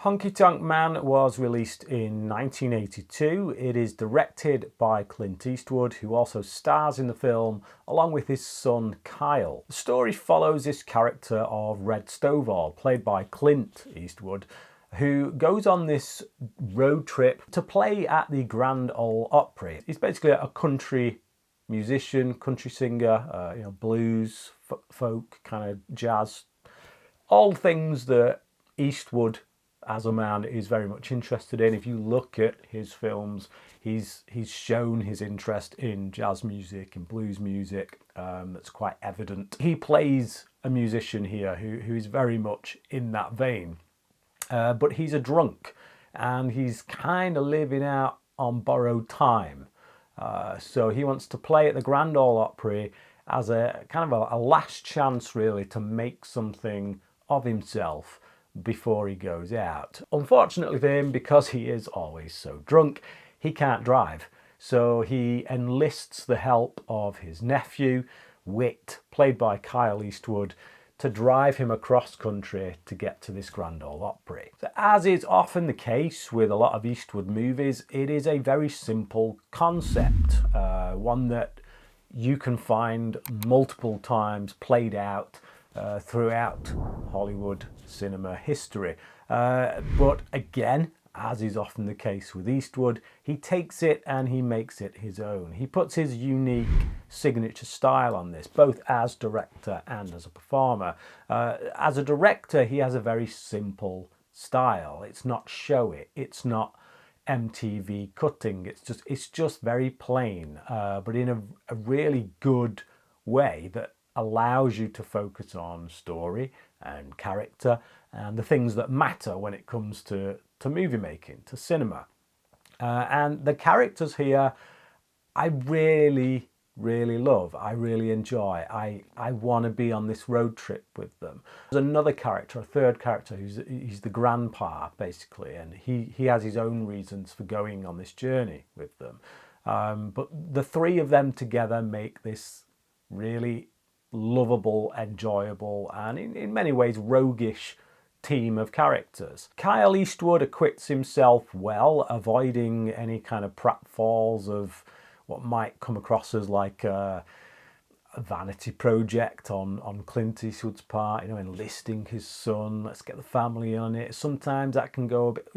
Honkytonk Man was released in 1982. It is directed by Clint Eastwood, who also stars in the film along with his son Kyle. The story follows this character of Red Stovall, played by Clint Eastwood, who goes on this road trip to play at the Grand Ole Opry. He's basically a country musician, country singer, blues, folk, kind of jazz, all things that Eastwood as a man is very much interested in. If you look at his films, he's shown his interest in jazz music and blues music. That's quite evident. He plays a musician here who is very much in that vein, but he's a drunk and he's kind of living out on borrowed time. So he wants to play at the Grand Ole Opry as a kind of a last chance really to make something of himself before he goes out. Unfortunately for him, because he is always so drunk, he can't drive. So he enlists the help of his nephew, Whit, played by Kyle Eastwood, to drive him across country to get to this Grand Ole Opry. So as is often the case with a lot of Eastwood movies, it is a very simple concept, one that you can find multiple times played out throughout Hollywood cinema history. But again, as is often the case with Eastwood, he takes it and he makes it his own. He puts his unique signature style on this, both as director and as a performer. As a director, he has a very simple style. It's not showy, it's not MTV cutting, it's just very plain, but in a really good way that allows you to focus on story and character and the things that matter when it comes to movie making, to cinema. And the characters here, I really, really love. I really enjoy. I want to be on this road trip with them. There's another character, a third character, he's the grandpa, basically, and he has his own reasons for going on this journey with them. But the three of them together make this really lovable, enjoyable, and in many ways roguish team of characters. Kyle Eastwood acquits himself well, avoiding any kind of pratfalls of what might come across as like a vanity project on Clint Eastwood's part, enlisting his son, let's get the family on it. Sometimes that can go a bit,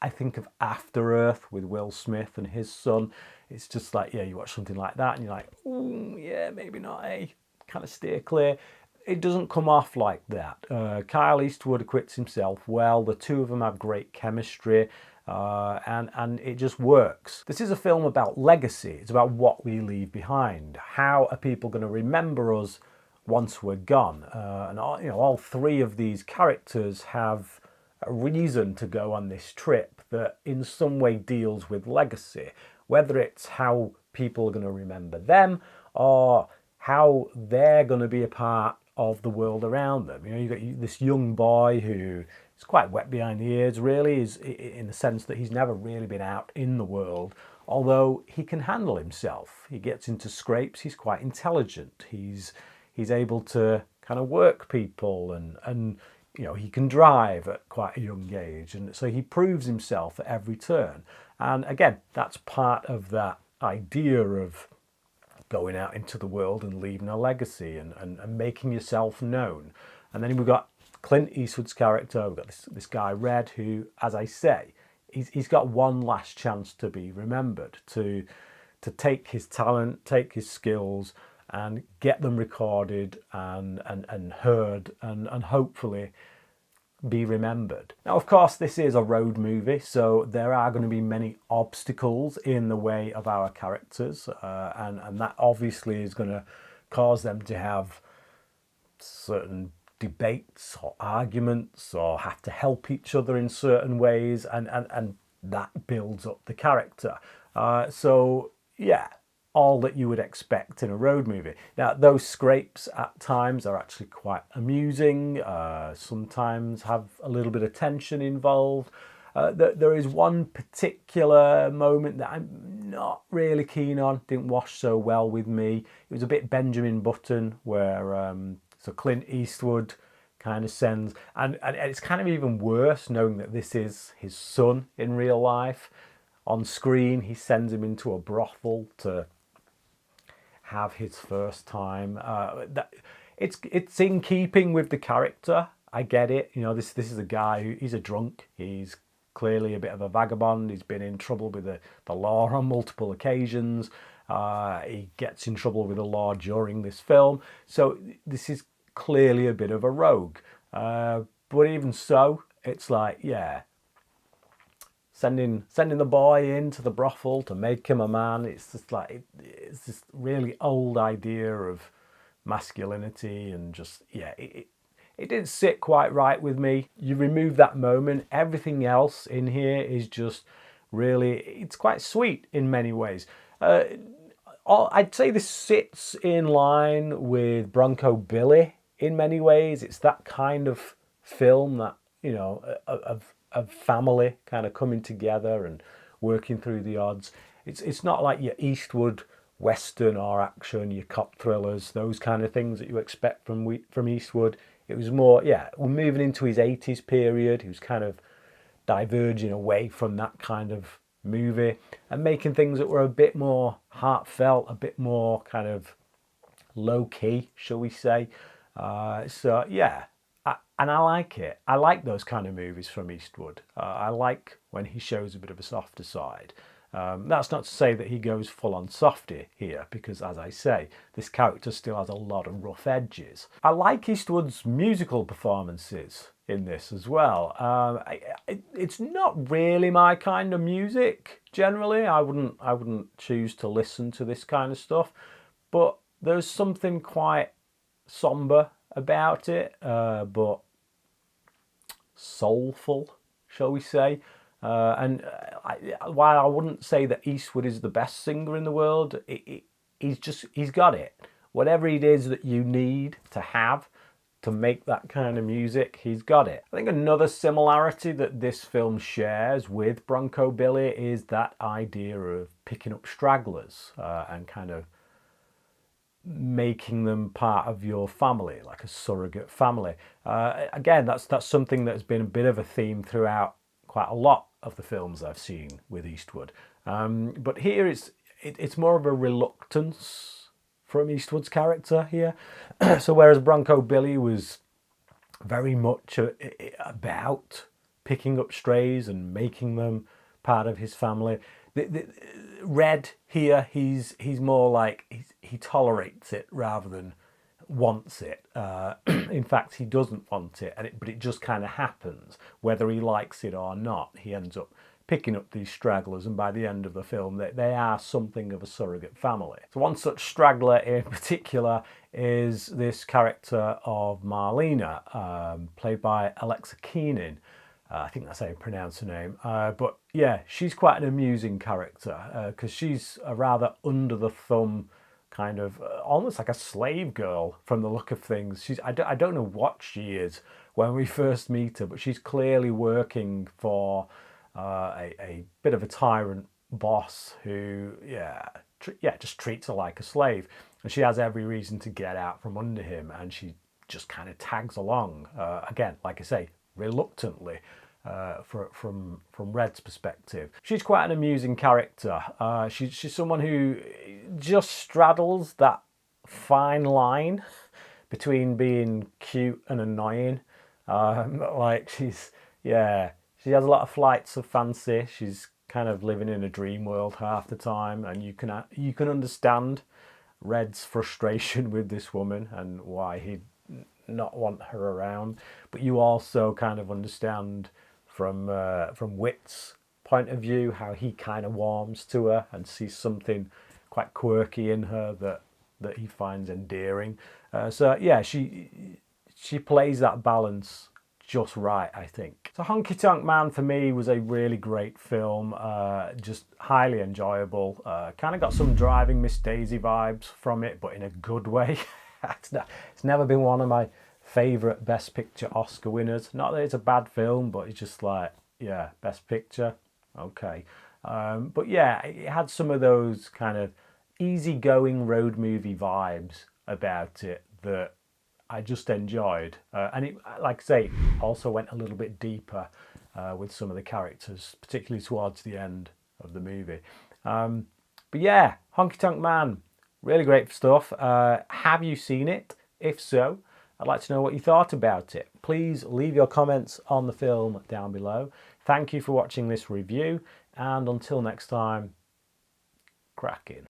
I think of After Earth with Will Smith and his son. It's just like, you watch something like that and you're like, ooh, yeah, maybe not, kind of steer clear. It doesn't come off like that. Kyle Eastwood acquits himself well. The two of them have great chemistry, and it just works. This is a film about legacy. It's about what we leave behind. How are people going to remember us once we're gone? And all three of these characters have a reason to go on this trip that in some way deals with legacy, whether it's how people are going to remember them or how they're going to be a part of the world around them. You've got this young boy who is quite wet behind the ears, really, is in the sense that he's never really been out in the world, although he can handle himself. He gets into scrapes, he's quite intelligent, he's able to kind of work people, and he can drive at quite a young age, and so he proves himself at every turn. And again, that's part of that idea of going out into the world and leaving a legacy and making yourself known. And then we've got Clint Eastwood's character, we've got this guy Red, who, as I say, he's got one last chance to be remembered, to take his talent, take his skills and get them recorded and heard and hopefully be remembered. Now, of course, this is a road movie, so there are going to be many obstacles in the way of our characters, and that obviously is going to cause them to have certain debates or arguments or have to help each other in certain ways, and that builds up the character. So yeah, all that you would expect in a road movie. Now, those scrapes at times are actually quite amusing, sometimes have a little bit of tension involved. There is one particular moment that I'm not really keen on, didn't wash so well with me. It was a bit Benjamin Button, where so Clint Eastwood kind of sends, and it's kind of even worse knowing that this is his son in real life. On screen, he sends him into a brothel to have his first time. It's in keeping with the character. I get it. You know, this is a guy who, he's a drunk. He's clearly a bit of a vagabond. He's been in trouble with the law on multiple occasions. He gets in trouble with the law during this film. So this is clearly a bit of a rogue. But even so, it's like, yeah, sending the boy into the brothel to make him a man. It's just like, it's this really old idea of masculinity, and just, yeah, it didn't sit quite right with me. You remove that moment, everything else in here is just really, it's quite sweet in many ways. I'd say this sits in line with Bronco Billy in many ways. It's that kind of film that, you know, of family kind of coming together and working through the odds. It's not like your Eastwood Western or action, your cop thrillers, those kind of things that you expect from Eastwood. It was more, yeah, we're moving into his 80s period. He was kind of diverging away from that kind of movie and making things that were a bit more heartfelt, a bit more kind of low key, shall we say. So yeah, and I like it. I like those kind of movies from Eastwood. I like when he shows a bit of a softer side. That's not to say that he goes full on softy here, because as I say, this character still has a lot of rough edges. I like Eastwood's musical performances in this as well. It's not really my kind of music generally. I wouldn't choose to listen to this kind of stuff, but there's something quite somber about it, but soulful, shall we say. While I wouldn't say that Eastwood is the best singer in the world, he's got it. Whatever it is that you need to have to make that kind of music, he's got it. I think another similarity that this film shares with Bronco Billy is that idea of picking up stragglers and kind of making them part of your family, like a surrogate family. Again, that's something that's been a bit of a theme throughout quite a lot of the films I've seen with Eastwood. But here it's more of a reluctance from Eastwood's character here. So whereas Bronco Billy was very much about picking up strays and making them part of his family, Red here, he's more like he tolerates it rather than wants it. In fact, he doesn't want it, but it just kind of happens. Whether he likes it or not, he ends up picking up these stragglers, and by the end of the film, they are something of a surrogate family. So one such straggler in particular is this character of Marlena, played by Alexa Keenan. I think that's how you pronounce her name. But yeah, she's quite an amusing character because she's a rather under the thumb kind of almost like a slave girl from the look of things. I don't know what she is when we first meet her, but she's clearly working for a bit of a tyrant boss who, just treats her like a slave. And she has every reason to get out from under him, and she just kind of tags along. Again, like I say, reluctantly. From Red's perspective, she's quite an amusing character. She's someone who just straddles that fine line between being cute and annoying. Like she has a lot of flights of fancy. She's kind of living in a dream world half the time, and you can understand Red's frustration with this woman and why he'd not want her around. But you also kind of understand from Wit's point of view how he kind of warms to her and sees something quite quirky in her that he finds endearing. So yeah, she plays that balance just right, I think. So Honkytonk Man for me was a really great film, just highly enjoyable. Kind of got some Driving Miss Daisy vibes from it, but in a good way. It's never been one of my favourite Best Picture Oscar winners. Not that it's a bad film, but it's just like, yeah, Best Picture, okay. But yeah, it had some of those kind of easygoing road movie vibes about it that I just enjoyed. And it, like I say, also went a little bit deeper with some of the characters, particularly towards the end of the movie. But yeah, Honkytonk Man, really great stuff. Have you seen it? If so, I'd like to know what you thought about it. Please leave your comments on the film down below. Thank you for watching this review, and until next time, cracking.